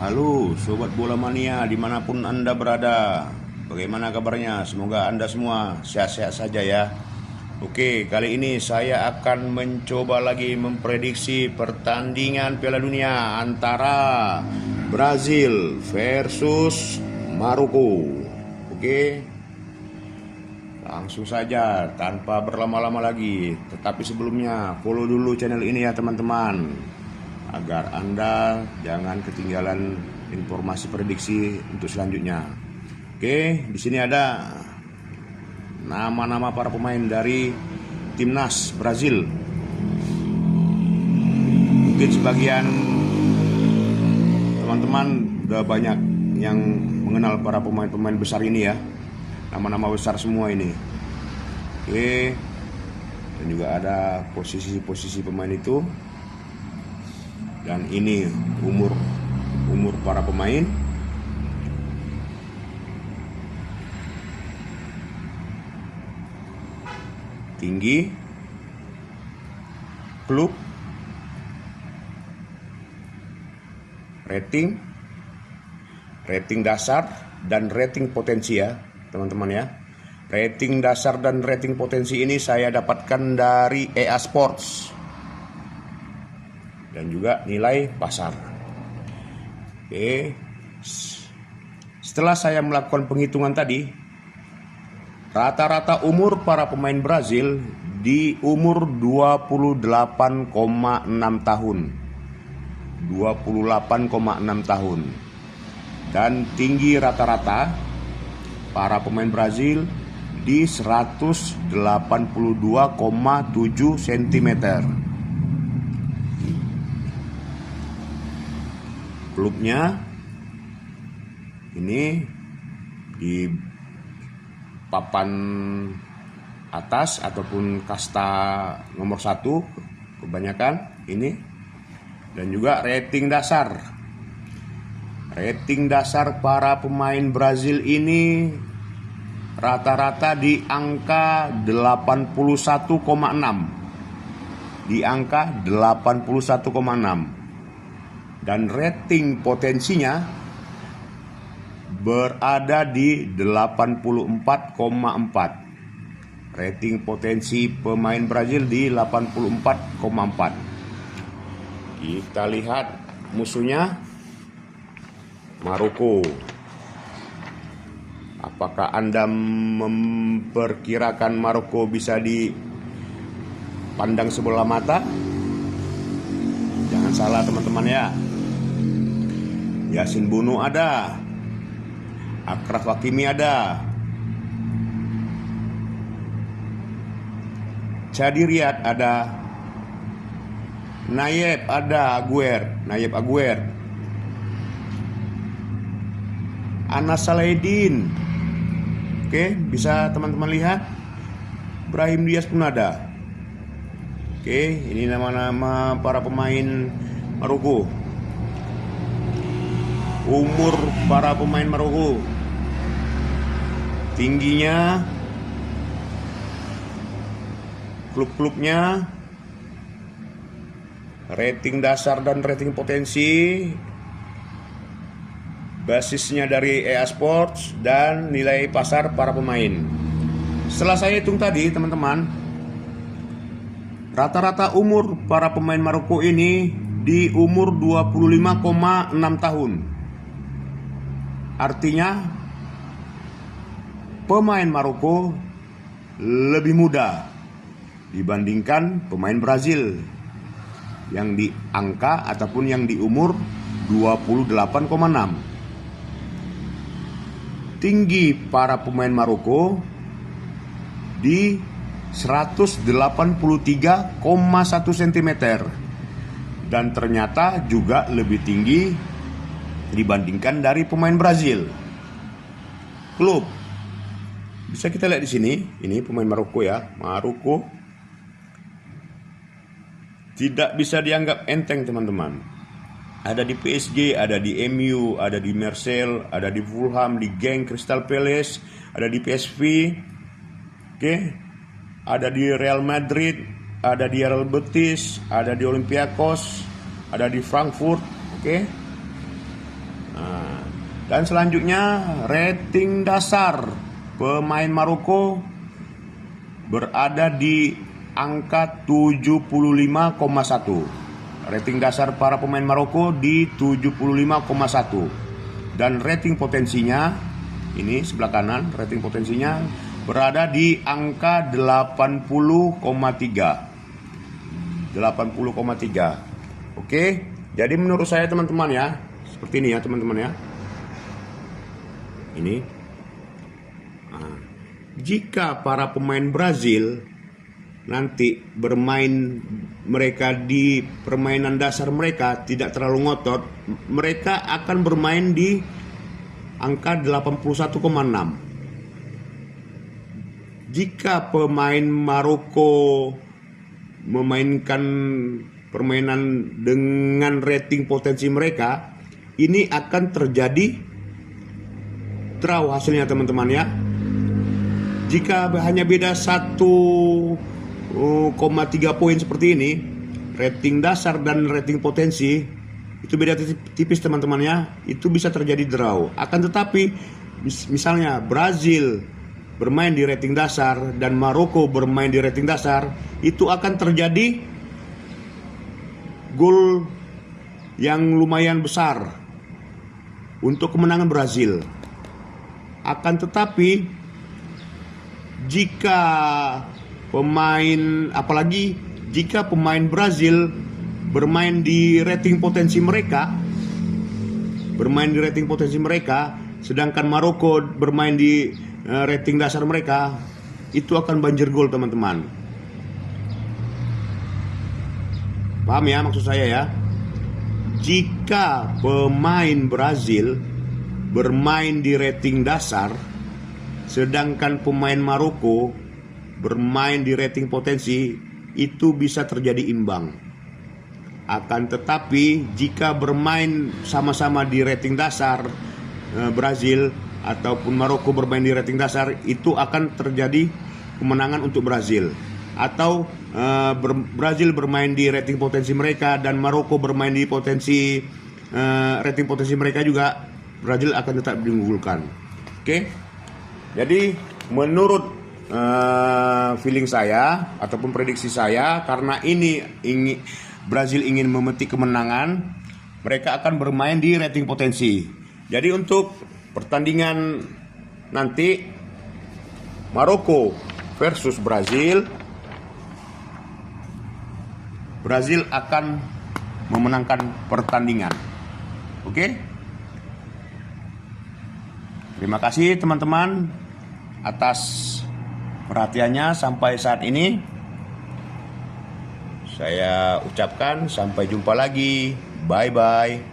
Halo Sobat Bola Mania dimanapun Anda berada. Bagaimana kabarnya? Semoga Anda semua sehat-sehat saja ya. Oke, kali ini saya akan mencoba lagi memprediksi pertandingan Piala Dunia antara Brazil versus Maroko. Oke, langsung saja tanpa berlama-lama lagi. Tetapi sebelumnya follow dulu channel ini ya teman-teman, agar Anda jangan ketinggalan informasi prediksi untuk selanjutnya. Oke, di sini ada nama-nama para pemain dari timnas Brazil. Mungkin sebagian teman-teman udah banyak yang mengenal para pemain-pemain besar ini ya. Nama-nama besar semua ini. Oke. Dan juga ada posisi-posisi pemain itu. Dan ini umur para pemain. Tinggi, klub, rating dasar dan rating potensi ya teman-teman ya. Rating dasar dan rating potensi ini saya dapatkan dari EA Sports dan juga nilai pasar. Oke. Setelah saya melakukan penghitungan tadi, rata-rata umur para pemain Brazil di umur 28,6 tahun. 28,6 tahun. Dan tinggi rata-rata para pemain Brazil di 182,7 cm. Klubnya ini di papan atas ataupun kasta nomor 1 kebanyakan ini. Dan juga rating dasar. Rating dasar para pemain Brazil ini rata-rata di angka 81,6. Di angka 81,6. Dan rating potensinya berada di 84,4. Rating potensi pemain Brazil di 84,4. Kita lihat musuhnya, Maroko. Apakah Anda memperkirakan Maroko bisa dipandang sebelah mata? Jangan salah teman-teman ya. Yasin Bono ada, Achraf Hakimi ada, Chadi Riyad ada, Nayef Aguer, Anas Salahdin. Oke, bisa teman-teman lihat. Brahim Diaz pun ada. Oke, ini nama-nama para pemain Maroko. Umur para pemain Maroko, tingginya, klub-klubnya, rating dasar dan rating potensi, basisnya dari EA Sports, dan nilai pasar para pemain. Setelah saya hitung tadi teman-teman, rata-rata umur para pemain Maroko ini di umur 25,6 tahun. Artinya pemain Maroko lebih muda dibandingkan pemain Brazil yang di angka ataupun yang di umur 28,6. Tinggi para pemain Maroko di 183,1 cm. Dan ternyata juga lebih tinggi dibandingkan dari pemain Brazil. Klub bisa kita lihat di sini, ini pemain Maroko ya. Maroko tidak bisa dianggap enteng teman-teman. Ada di PSG, ada di MU, ada di Marseille, ada di Fulham, di Genk, Crystal Palace, ada di PSV. Oke. Ada di Real Madrid, ada di Real Betis, ada di Olympiakos, ada di Frankfurt. Oke. Nah, dan selanjutnya rating dasar pemain Maroko berada di angka 75,1. Rating dasar para pemain Maroko di 75,1. Dan rating potensinya, ini sebelah kanan, rating potensinya berada di angka 80,3. 80,3. Oke, jadi menurut saya teman-teman ya, seperti ini ya teman-teman ya. Ini. Nah, jika para pemain Brazil nanti bermain, mereka di permainan dasar mereka tidak terlalu ngotot, mereka akan bermain di angka 81,6. Jika pemain Maroko memainkan permainan dengan rating potensi mereka, ini akan terjadi draw hasilnya teman-teman ya. Jika hanya beda 1,3 poin seperti ini, rating dasar dan rating potensi itu beda tipis teman-teman ya, itu bisa terjadi draw. Akan tetapi misalnya Brazil bermain di rating dasar dan Maroko bermain di rating dasar, itu akan terjadi gol yang lumayan besar untuk kemenangan Brazil. Akan tetapi jika apalagi jika pemain Brazil bermain di rating potensi mereka, sedangkan Maroko bermain di rating dasar mereka, itu akan banjir gol teman-teman. Paham ya maksud saya ya? Jika pemain Brazil bermain di rating dasar, sedangkan pemain Maroko bermain di rating potensi, itu bisa terjadi imbang. Akan tetapi jika bermain sama-sama di rating dasar, Brazil ataupun Maroko bermain di rating dasar, itu akan terjadi kemenangan untuk Brazil. Atau Brazil bermain di rating potensi mereka dan Maroko bermain di rating potensi mereka juga, Brazil akan tetap diunggulkan. Oke? Jadi menurut feeling saya ataupun prediksi saya, karena ini Brazil ingin memetik kemenangan, mereka akan bermain di rating potensi. Jadi untuk pertandingan nanti Maroko versus Brazil akan memenangkan pertandingan. Oke? Terima kasih teman-teman atas perhatiannya sampai saat ini. Saya ucapkan sampai jumpa lagi. Bye-bye.